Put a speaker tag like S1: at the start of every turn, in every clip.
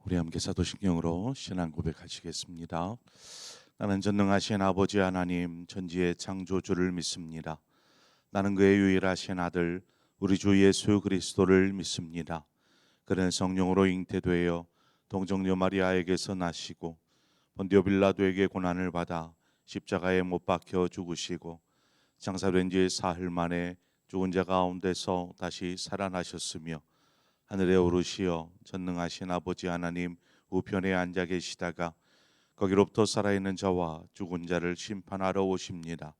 S1: 우리 함께 사도신경으로 신앙 고백하시겠습니다. 나는 전능하신 아버지 하나님 전지의 창조주를 믿습니다. 나는 그의 유일하신 아들 우리 주 예수 그리스도를 믿습니다. 그는 성령으로 잉태되어 동정녀 마리아에게서 나시고 본디오 빌라도에게 고난을 받아 십자가에 못 박혀 죽으시고 장사된 지 사흘 만에 죽은 자 가운데서 다시 살아나셨으며 하늘에 오르시어 전능하신 아버지 하나님 우편에 앉아 계시다가 거기로부터 살아있는 자와 죽은 자를 심판하러 오십니다.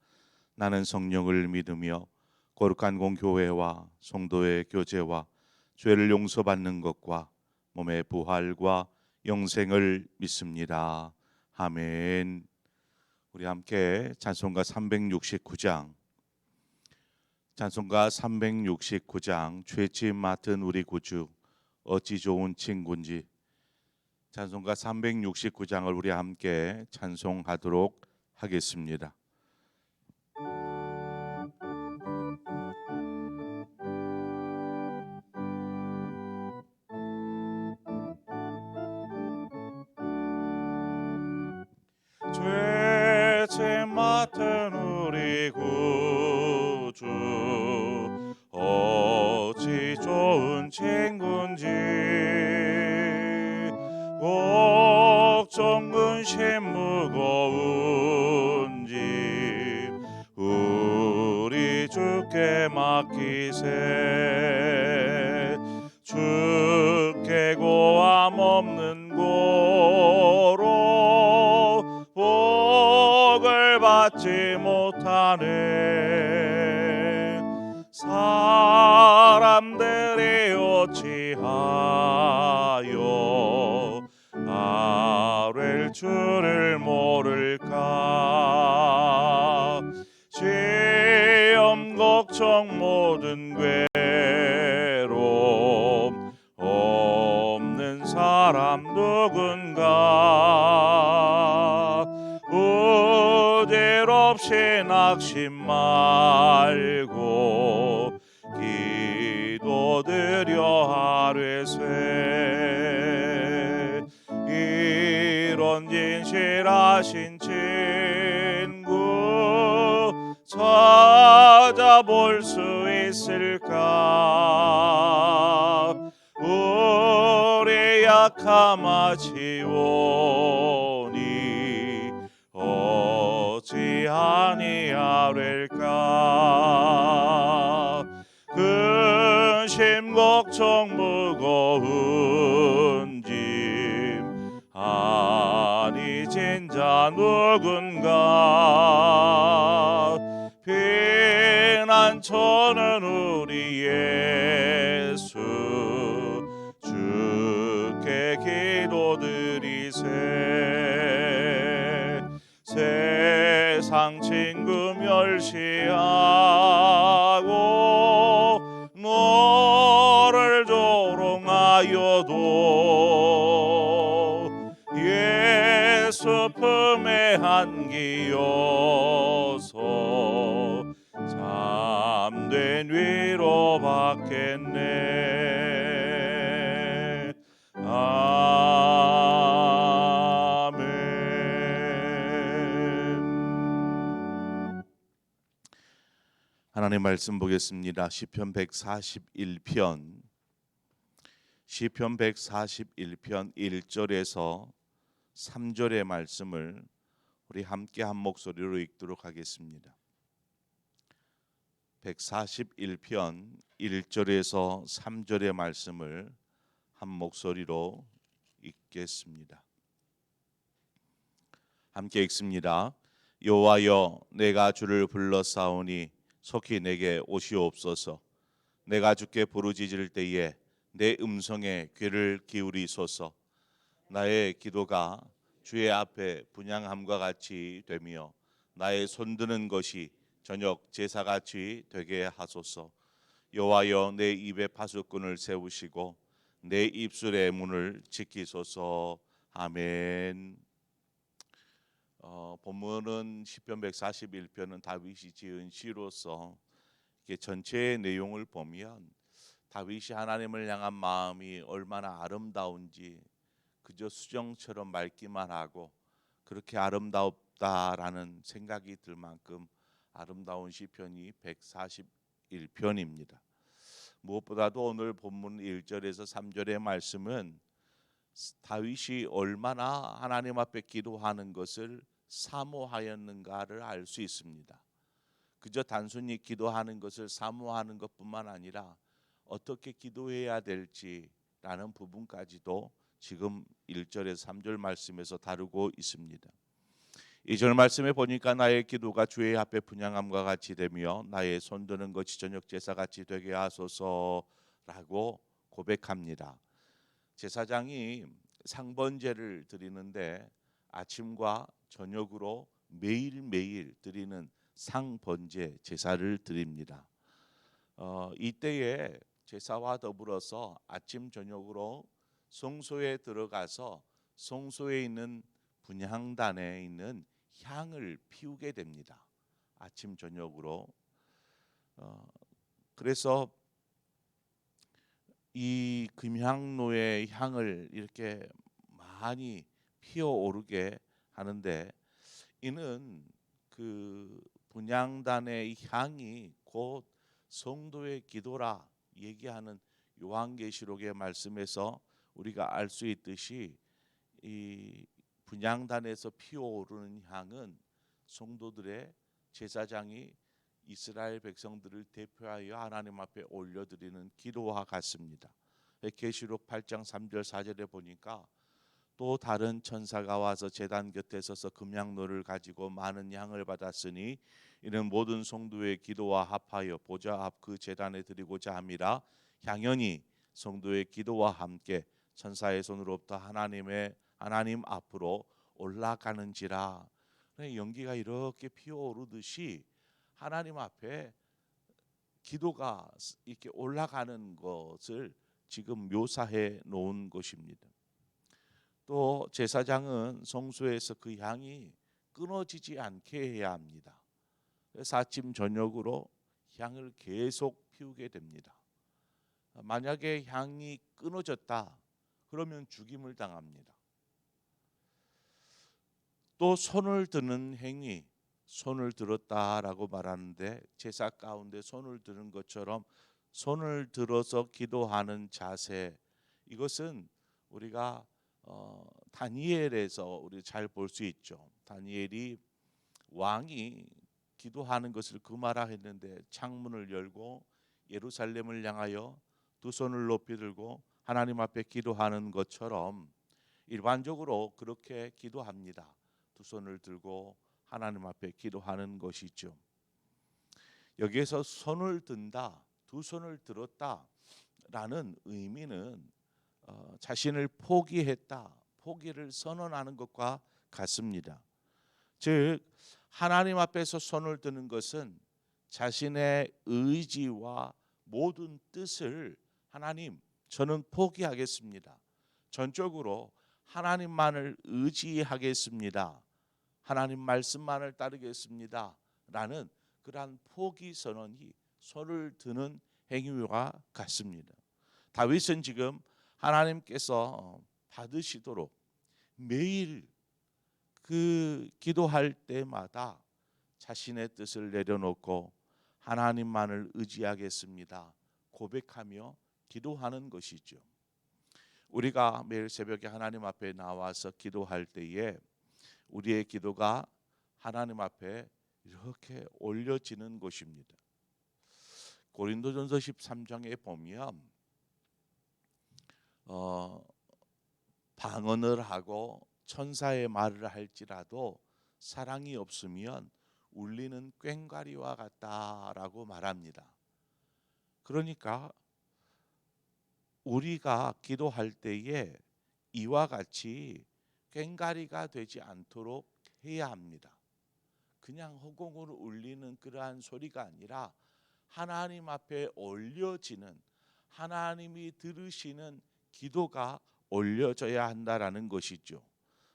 S1: 나는 성령을 믿으며 거룩한 공교회와 성도의 교제와 죄를 용서받는 것과 몸의 부활과 영생을 믿습니다. 아멘. 우리 함께 찬송가 369장 죄짐 맡은 우리 구주 어찌 좋은 친구인지, 찬송가 369장을 우리 함께 찬송하도록 하겠습니다. 죄짐 맡은 우리 구주 어찌 좋은 친구인지, 걱정 근심 무거운 짐 우리 주께 맡기세. 주께 고함 없는 고로 복을 받지 못하네. 사람들이 어찌하여 아뢰 줄을 모를까. 시험 걱정 모든 괴로움 없는 사람 누군가. 부질없이 낙심 말고 기도드려 하뢰세. 이런 진실하신 친구 찾아볼 수 있을까. 우리 약함아 지오니 어찌 아니하릴까. 근심 걱정 무거운 짐 아니 진자 누군가. 피난처는 우리 예수 주께 기도드리세. 세상 친구 멸시하고 너를 조롱하여도 예수 품에 안기어서 참된 위로 받겠네. 아멘. 하나님 말씀 보겠습니다. 시편 141편 1절에서 3절의 말씀을 우리 함께 한 목소리로 읽도록 하겠습니다. 141편 1절에서 3절의 말씀을 한 목소리로 읽겠습니다. 함께 읽습니다. 여호와여, 내가 주를 불러싸우니 속히 내게 오시옵소서. 내가 주께 부르짖을 때에 내 음성에 귀를 기울이소서. 나의 기도가 주의 앞에 분향함과 같이 되며 나의 손드는 것이 저녁 제사같이 되게 하소서. 여호와여, 내 입에 파수꾼을 세우시고 내 입술의 문을 지키소서. 아멘. 본문은 시편 141편은 다윗이 지은 시로서 전체의 내용을 보면 다윗이 하나님을 향한 마음이 얼마나 아름다운지, 그저 수정처럼 맑기만 하고 그렇게 아름답다라는 생각이 들 만큼 아름다운 시편이 141편입니다. 무엇보다도 오늘 본문 1절에서 3절의 말씀은 다윗이 얼마나 하나님 앞에 기도하는 것을 사모하였는가를 알 수 있습니다. 그저 단순히 기도하는 것을 사모하는 것뿐만 아니라 어떻게 기도해야 될지라는 부분까지도 지금 1절에서 3절 말씀에서 다루고 있습니다. 2절 말씀에 보니까 나의 기도가 주의 앞에 분향함과 같이 되며 나의 손드는 것이 저녁 제사같이 되게 하소서라고 고백합니다. 제사장이 상번제를 드리는데 아침과 저녁으로 매일매일 드리는 상번제 제사를 드립니다. 이때에 제사와 더불어서 아침 저녁으로 성소에 들어가서 성소에 있는 분향단에 있는 향을 피우게 됩니다. 아침 저녁으로. 그래서 이 금향로의 향을 이렇게 많이 피어오르게 하는데, 이는 그 분향단의 향이 곧 성도의 기도라 얘기하는 요한계시록의 말씀에서 우리가 알 수 있듯이 이 분향단에서 피어오르는 향은 성도들의 제사장이 이스라엘 백성들을 대표하여 하나님 앞에 올려드리는 기도와 같습니다. 계시록 8장 3절 4절에 보니까 또 다른 천사가 와서 제단 곁에 서서 금향로를 가지고 많은 향을 받았으니 이는 모든 성도의 기도와 합하여 보좌 앞 그 제단에 드리고자 함이라. 향연이 성도의 기도와 함께 천사의 손으로부터 하나님 앞으로 올라가는지라. 연기가 이렇게 피어오르듯이 하나님 앞에 기도가 이렇게 올라가는 것을 지금 묘사해 놓은 것입니다. 또 제사장은 성소에서 그 향이 끊어지지 않게 해야 합니다. 그래서 아침 저녁으로 향을 계속 피우게 됩니다. 만약에 향이 끊어졌다 그러면 죽임을 당합니다. 또 손을 드는 행위, 손을 들었다라고 말하는데 제사 가운데 손을 드는 것처럼 손을 들어서 기도하는 자세, 이것은 우리가 다니엘에서 우리 잘 볼 수 있죠. 다니엘이 왕이 기도하는 것을 금하라 했는데 창문을 열고 예루살렘을 향하여 두 손을 높이 들고 하나님 앞에 기도하는 것처럼 일반적으로 그렇게 기도합니다. 두 손을 들고 하나님 앞에 기도하는 것이죠. 여기에서 손을 든다, 두 손을 들었다라는 의미는 자신을 포기했다, 포기를 선언하는 것과 같습니다. 즉 하나님 앞에서 손을 드는 것은 자신의 의지와 모든 뜻을 하나님, 저는 포기하겠습니다. 전적으로 하나님만을 의지하겠습니다. 하나님 말씀만을 따르겠습니다. 라는 그러한 포기 선언이 손을 드는 행위와 같습니다. 다윗은 지금 하나님께서 받으시도록 매일 그 기도할 때마다 자신의 뜻을 내려놓고 하나님만을 의지하겠습니다 고백하며 기도하는 것이죠. 우리가 매일 새벽에 하나님 앞에 나와서 기도할 때에 우리의 기도가 하나님 앞에 이렇게 올려지는 것입니다. 고린도전서 13장에 보면 방언을 하고 천사의 말을 할지라도 사랑이 없으면 울리는 꽹과리와 같다라고 말합니다. 그러니까 우리가 기도할 때에 이와 같이 꽹과리가 되지 않도록 해야 합니다. 그냥 허공으로 울리는 그러한 소리가 아니라 하나님 앞에 올려지는, 하나님이 들으시는 기도가 올려져야 한다라는 것이죠.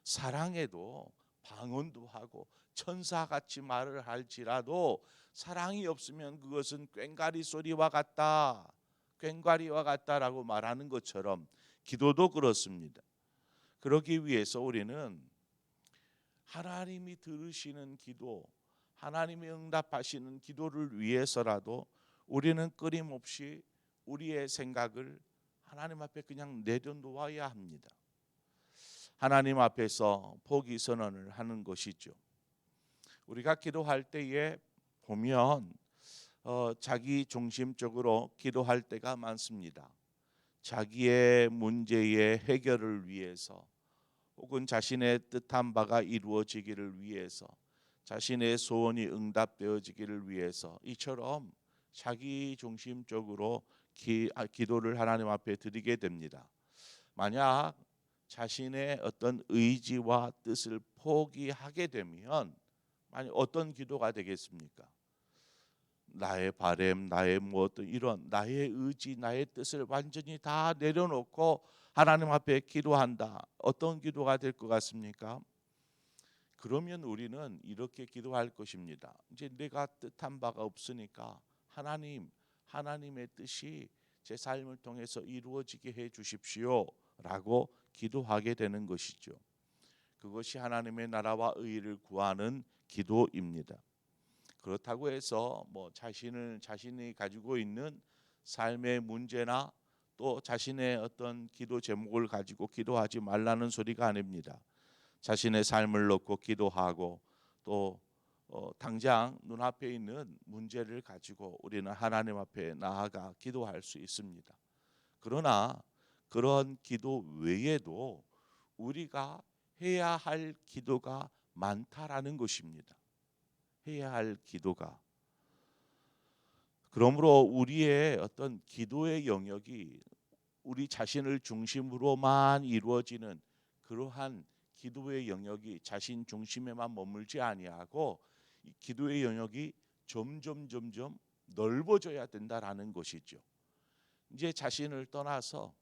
S1: 사랑에도 방언도 하고 천사같이 말을 할지라도 사랑이 없으면 그것은 꽹과리 소리와 같다, 꽹과리와 같다라고 말하는 것처럼 기도도 그렇습니다. 그러기 위해서 우리는 하나님이 들으시는 기도, 하나님이 응답하시는 기도를 위해서라도 우리는 끊임없이 우리의 생각을 하나님 앞에 그냥 내려놓아야 합니다. 하나님 앞에서 포기 선언을 하는 것이죠. 우리가 기도할 때에 보면 자기 중심적으로 기도할 때가 많습니다. 자기의 문제의 해결을 위해서 혹은 자신의 뜻한 바가 이루어지기를 위해서 자신의 소원이 응답되어지기를 위해서 이처럼 자기 중심적으로 기도를 하나님 앞에 드리게 됩니다. 만약 자신의 어떤 의지와 뜻을 포기하게 되면 어떤 기도가 되겠습니까? 나의 바램, 나의 이런 나의 의지, 나의 뜻을 완전히 다 내려놓고 하나님 앞에 기도한다. 어떤 기도가 될 것 같습니까? 그러면 우리는 이렇게 기도할 것입니다. 이제 내가 뜻한 바가 없으니까 하나님의 뜻이 제 삶을 통해서 이루어지게 해 주십시오라고 기도하게 되는 것이죠. 그것이 하나님의 나라와 의를 구하는 기도입니다. 그렇다고 해서 자신이 가지고 있는 삶의 문제나 또 자신의 어떤 기도 제목을 가지고 기도하지 말라는 소리가 아닙니다. 자신의 삶을 놓고 기도하고 또 당장 눈앞에 있는 문제를 가지고 우리는 하나님 앞에 나아가 기도할 수 있습니다. 그러나 그런 기도 외에도 우리가 해야 할 기도가 많다라는 것입니다. 해야 할 기도가. 그러므로 우리의 어떤 기도의 영역이 우리 자신을 중심으로만 이루어지는 그러한 기도의 영역이 자신 중심에만 머물지 아니하고 이 기도의 영역이 점점 넓어져야 된다라는 것이죠. 이제 자신을 떠나서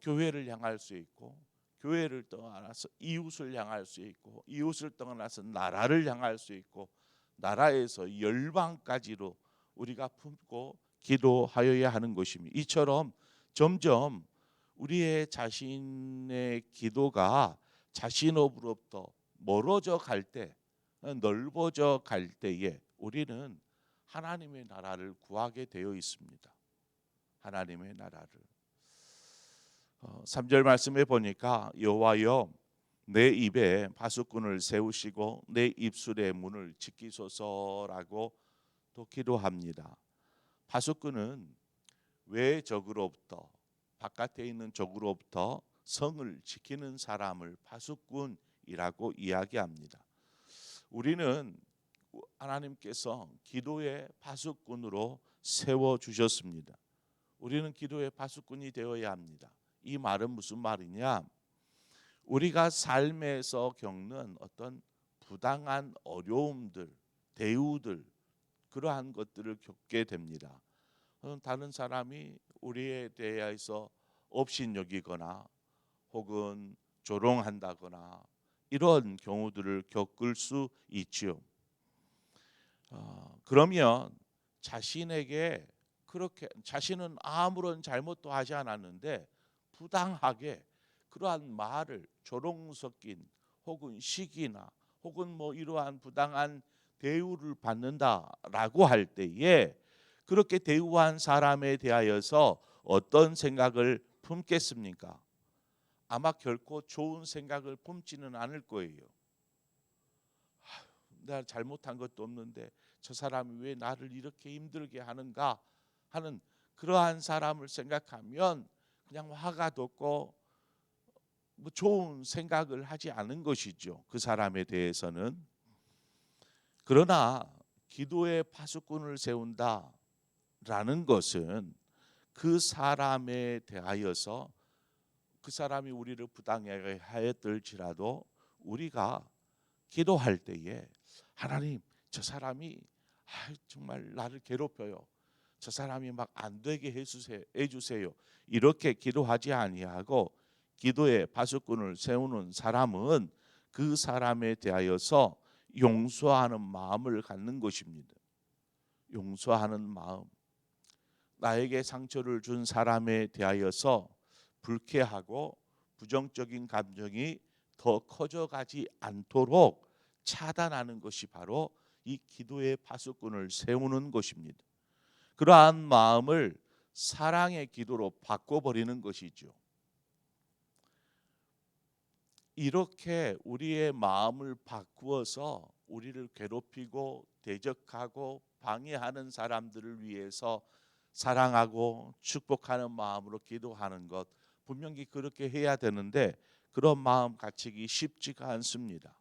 S1: 교회를 향할 수 있고 교회를 떠나서 이웃을 향할 수 있고 이웃을 떠나서 나라를 향할 수 있고 나라에서 열방까지로 우리가 품고 기도하여야 하는 것입니다. 이처럼 점점 우리의 자신의 기도가 자신으로부터 멀어져 갈 때, 넓어져 갈 때에 우리는 하나님의 나라를 구하게 되어 있습니다. 하나님의 나라를. 3절 말씀에 보니까 여호와여 내 입에 파수꾼을 세우시고 내 입술의 문을 지키소서라고 또 기도합니다. 파수꾼은 외 적으로부터 바깥에 있는 적으로부터 성을 지키는 사람을 파수꾼이라고 이야기합니다. 우리는 하나님께서 기도의 파수꾼으로 세워 주셨습니다. 우리는 기도의 파수꾼이 되어야 합니다. 이 말은 무슨 말이냐? 우리가 삶에서 겪는 어떤 부당한 어려움들, 대우들 그러한 것들을 겪게 됩니다. 다른 사람이 우리에 대해서 업신여기거나 혹은 조롱한다거나 이런 경우들을 겪을 수 있지요. 그러면 자신에게 그렇게 자신은 아무런 잘못도 하지 않았는데 부당하게 그러한 말을 조롱 섞인 혹은 시기나 혹은 이러한 부당한 대우를 받는다라고 할 때에 그렇게 대우한 사람에 대하여서 어떤 생각을 품겠습니까? 아마 결코 좋은 생각을 품지는 않을 거예요. 내가 잘못한 것도 없는데 저 사람이 왜 나를 이렇게 힘들게 하는가 하는 그러한 사람을 생각하면 그냥 화가 돋고 좋은 생각을 하지 않은 것이죠. 그 사람에 대해서는. 그러나 기도의 파수꾼을 세운다라는 것은 그 사람에 대하여서 그 사람이 우리를 부당하게 하였을지라도 우리가 기도할 때에 하나님 저 사람이 정말 나를 괴롭혀요. 저 사람이 막 안 되게 해주세요. 이렇게 기도하지 아니하고 기도의 파수꾼을 세우는 사람은 그 사람에 대하여서 용서하는 마음을 갖는 것입니다. 용서하는 마음. 나에게 상처를 준 사람에 대하여서 불쾌하고 부정적인 감정이 더 커져가지 않도록 차단하는 것이 바로 이 기도의 파수꾼을 세우는 것입니다. 그러한 마음을 사랑의 기도로 바꿔버리는 것이죠. 이렇게 우리의 마음을 바꾸어서 우리를 괴롭히고 대적하고 방해하는 사람들을 위해서 사랑하고 축복하는 마음으로 기도하는 것, 분명히 그렇게 해야 되는데 그런 마음 갖추기 쉽지가 않습니다.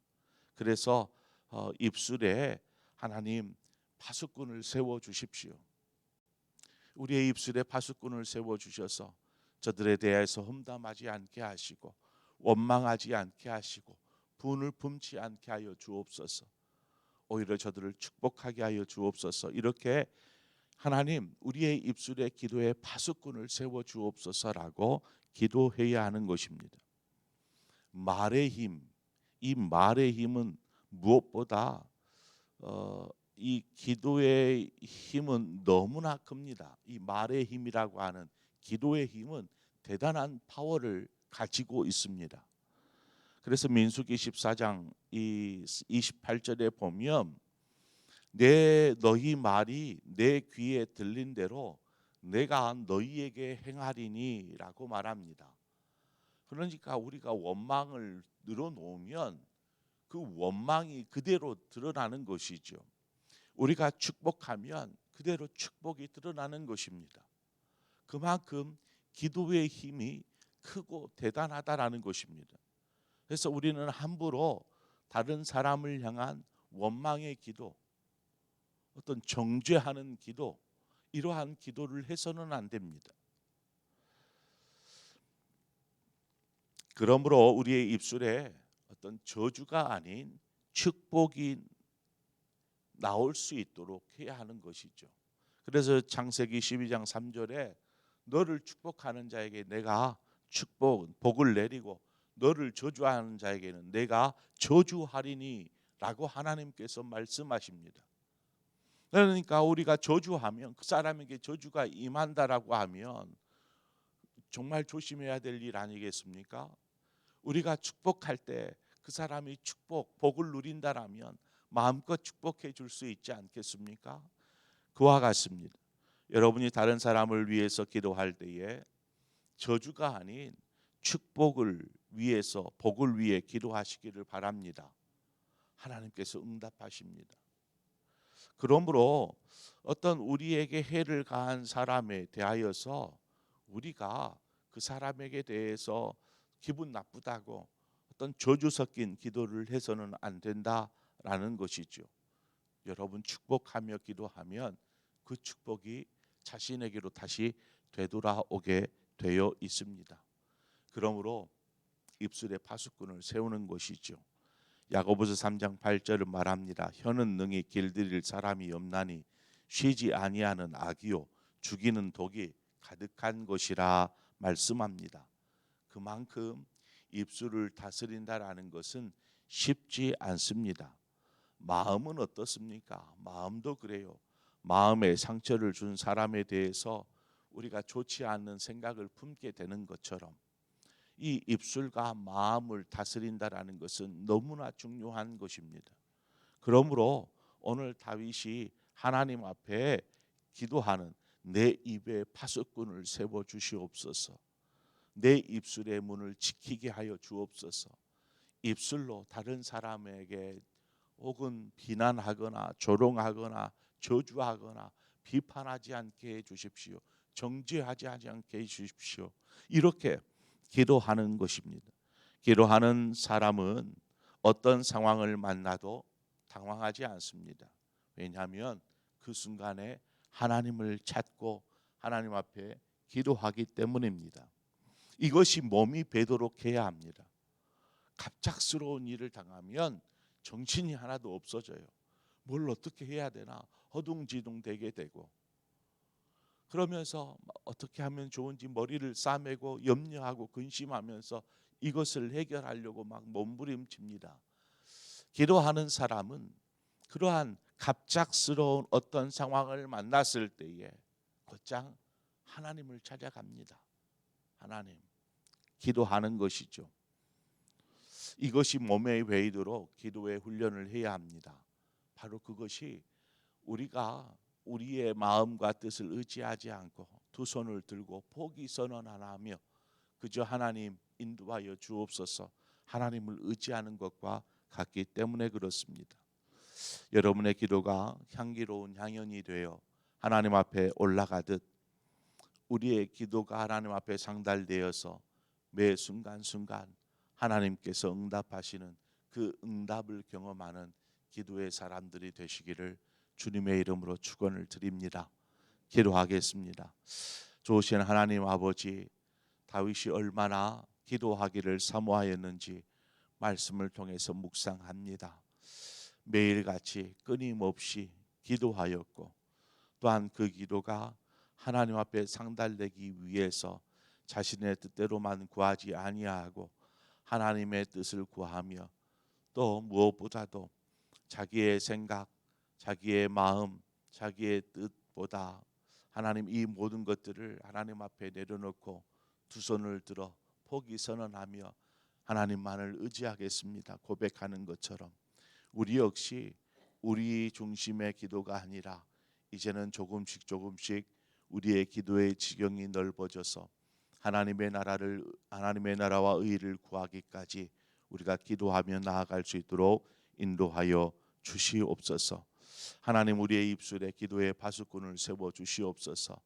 S1: 그래서 입술에 하나님 파수꾼을 세워 주십시오. 우리의 입술에 파수꾼을 세워 주셔서 저들에 대해서 험담하지 않게 하시고 원망하지 않게 하시고 분을 품지 않게 하여 주옵소서. 오히려 저들을 축복하게 하여 주옵소서. 이렇게 하나님 우리의 입술에 기도에 파수꾼을 세워 주옵소서라고 기도해야 하는 것입니다. 말의 힘, 이 말의 힘은 무엇보다 이 기도의 힘은 너무나 큽니다. 이 말의 힘이라고 하는 기도의 힘은 대단한 파워를 가지고 있습니다. 그래서 민수기 14장 이 28절에 보면 너희 말이 내 귀에 들린 대로 내가 너희에게 행하리니라고 말합니다. 그러니까 우리가 원망을 늘어놓으면 그 원망이 그대로 드러나는 것이죠. 우리가 축복하면 그대로 축복이 드러나는 것입니다. 그만큼 기도의 힘이 크고 대단하다라는 것입니다. 그래서 우리는 함부로 다른 사람을 향한 원망의 기도, 어떤 정죄하는 기도, 이러한 기도를 해서는 안 됩니다. 그러므로 우리의 입술에 어떤 저주가 아닌 축복이 나올 수 있도록 해야 하는 것이죠. 그래서 창세기 12장 3절에 너를 축복하는 자에게 내가 복을 내리고 너를 저주하는 자에게는 내가 저주하리니 라고 하나님께서 말씀하십니다. 그러니까 우리가 저주하면 그 사람에게 저주가 임한다라고 하면 정말 조심해야 될 일 아니겠습니까? 우리가 축복할 때 그 사람이 복을 누린다라면 마음껏 축복해 줄 수 있지 않겠습니까? 그와 같습니다. 여러분이 다른 사람을 위해서 기도할 때에 저주가 아닌 축복을 위해서 복을 위해 기도하시기를 바랍니다. 하나님께서 응답하십니다. 그러므로 어떤 우리에게 해를 가한 사람에 대하여서 우리가 그 사람에게 대해서 기분 나쁘다고 어떤 저주 섞인 기도를 해서는 안 된다라는 것이죠. 여러분 축복하며 기도하면 그 축복이 자신에게로 다시 되돌아오게 되어 있습니다. 그러므로 입술에 파수꾼을 세우는 것이죠. 야고보서 3장 8절은 말합니다. 혀는 능히 길들일 사람이 없나니 쉬지 아니하는 악이요 죽이는 독이 가득한 것이라 말씀합니다. 그만큼 입술을 다스린다라는 것은 쉽지 않습니다. 마음은 어떻습니까? 마음도 그래요. 마음에 상처를 준 사람에 대해서 우리가 좋지 않는 생각을 품게 되는 것처럼 이 입술과 마음을 다스린다라는 것은 너무나 중요한 것입니다. 그러므로 오늘 다윗이 하나님 앞에 기도하는 내 입에 파수꾼을 세워 주시옵소서. 내 입술의 문을 지키게 하여 주옵소서. 입술로 다른 사람에게 혹은 비난하거나 조롱하거나 저주하거나 비판하지 않게 해 주십시오. 정죄하지 않게 해 주십시오. 이렇게 기도하는 것입니다. 기도하는 사람은 어떤 상황을 만나도 당황하지 않습니다. 왜냐하면 그 순간에 하나님을 찾고 하나님 앞에 기도하기 때문입니다. 이것이 몸이 배도록 해야 합니다. 갑작스러운 일을 당하면 정신이 하나도 없어져요. 뭘 어떻게 해야 되나 허둥지둥 되게 되고 그러면서 어떻게 하면 좋은지 머리를 싸매고 염려하고 근심하면서 이것을 해결하려고 막 몸부림칩니다. 기도하는 사람은 그러한 갑작스러운 어떤 상황을 만났을 때에 곧장 하나님을 찾아갑니다. 하나님, 기도하는 것이죠. 이것이 몸에 배이도록 기도의 훈련을 해야 합니다. 바로 그것이 우리가 우리의 마음과 뜻을 의지하지 않고 두 손을 들고 포기 선언 하나 하며 그저 하나님 인도하여 주옵소서 하나님을 의지하는 것과 같기 때문에 그렇습니다. 여러분의 기도가 향기로운 향연이 되어 하나님 앞에 올라가듯 우리의 기도가 하나님 앞에 상달되어서 매 순간순간 하나님께서 응답하시는 그 응답을 경험하는 기도의 사람들이 되시기를 주님의 이름으로 축원을 드립니다. 기도하겠습니다. 좋으신 하나님 아버지, 다윗이 얼마나 기도하기를 사모하였는지 말씀을 통해서 묵상합니다. 매일같이 끊임없이 기도하였고 또한 그 기도가 하나님 앞에 상달되기 위해서 자신의 뜻대로만 구하지 아니하고 하나님의 뜻을 구하며 또 무엇보다도 자기의 생각, 자기의 마음, 자기의 뜻보다 하나님 이 모든 것들을 하나님 앞에 내려놓고 두 손을 들어 포기 선언하며 하나님만을 의지하겠습니다 고백하는 것처럼 우리 역시 우리 중심의 기도가 아니라 이제는 조금씩 우리의 기도의 지경이 넓어져서 하나님의 나라와 의를 구하기까지 우리가 기도하며 나아갈 수 있도록 인도하여 주시옵소서. 하나님 우리의 입술에 기도의 파수꾼을 세워 주시옵소서.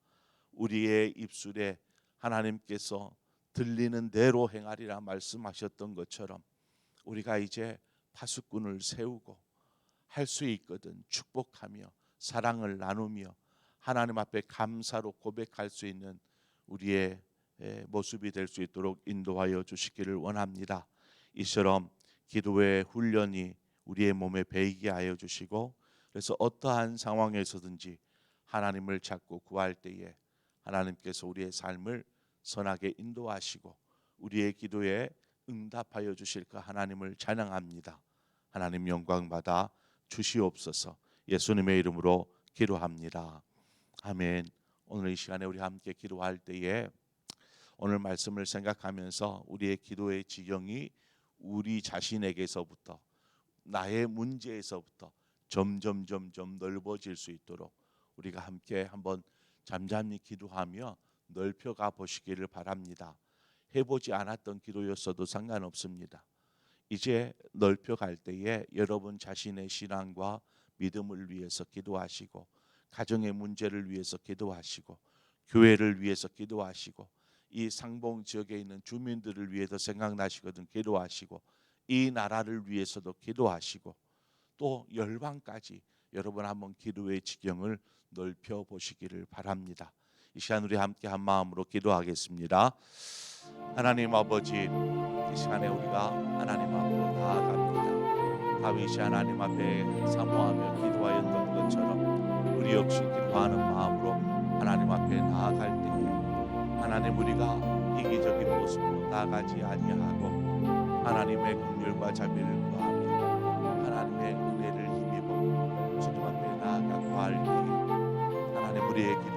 S1: 우리의 입술에 하나님께서 들리는 대로 행하리라 말씀하셨던 것처럼 우리가 이제 파수꾼을 세우고 할 수 있거든 축복하며 사랑을 나누며 하나님 앞에 감사로 고백할 수 있는 우리의 모습이 될 수 있도록 인도하여 주시기를 원합니다. 이처럼 기도의 훈련이 우리의 몸에 배이게 하여 주시고 그래서 어떠한 상황에서든지 하나님을 찾고 구할 때에 하나님께서 우리의 삶을 선하게 인도하시고 우리의 기도에 응답하여 주실까 하나님을 찬양합니다. 하나님 영광 받아 주시옵소서. 예수님의 이름으로 기도합니다. 아멘. 오늘 이 시간에 우리 함께 기도할 때에 오늘 말씀을 생각하면서 우리의 기도의 지경이 우리 자신에게서부터 나의 문제에서부터 점점 넓어질 수 있도록 우리가 함께 한번 잠잠히 기도하며 넓혀가 보시기를 바랍니다. 해보지 않았던 기도였어도 상관없습니다. 이제 넓혀갈 때에 여러분 자신의 신앙과 믿음을 위해서 기도하시고 가정의 문제를 위해서 기도하시고 교회를 위해서 기도하시고 이 상봉 지역에 있는 주민들을 위해서 생각나시거든 기도하시고 이 나라를 위해서도 기도하시고 또 열방까지 여러분 한번 기도의 지경을 넓혀 보시기를 바랍니다. 이 시간 우리 함께 한 마음으로 기도하겠습니다. 하나님 아버지, 이 시간에 우리가 하나님 앞으로 나아갑니다. 다윗이 하나님 앞에 사모하며 기도하였던 것처럼 우리 역시 기도하는 마음으로 하나님 앞에 나아갈 때에 하나님 우리가 이기적인 모습으로 나아가지 아니하고 하나님의 긍휼과 자비를 구하며 하나님의 은혜를 힘입어 주님 앞에 나아가 구할 때에 하나님 우리의 기도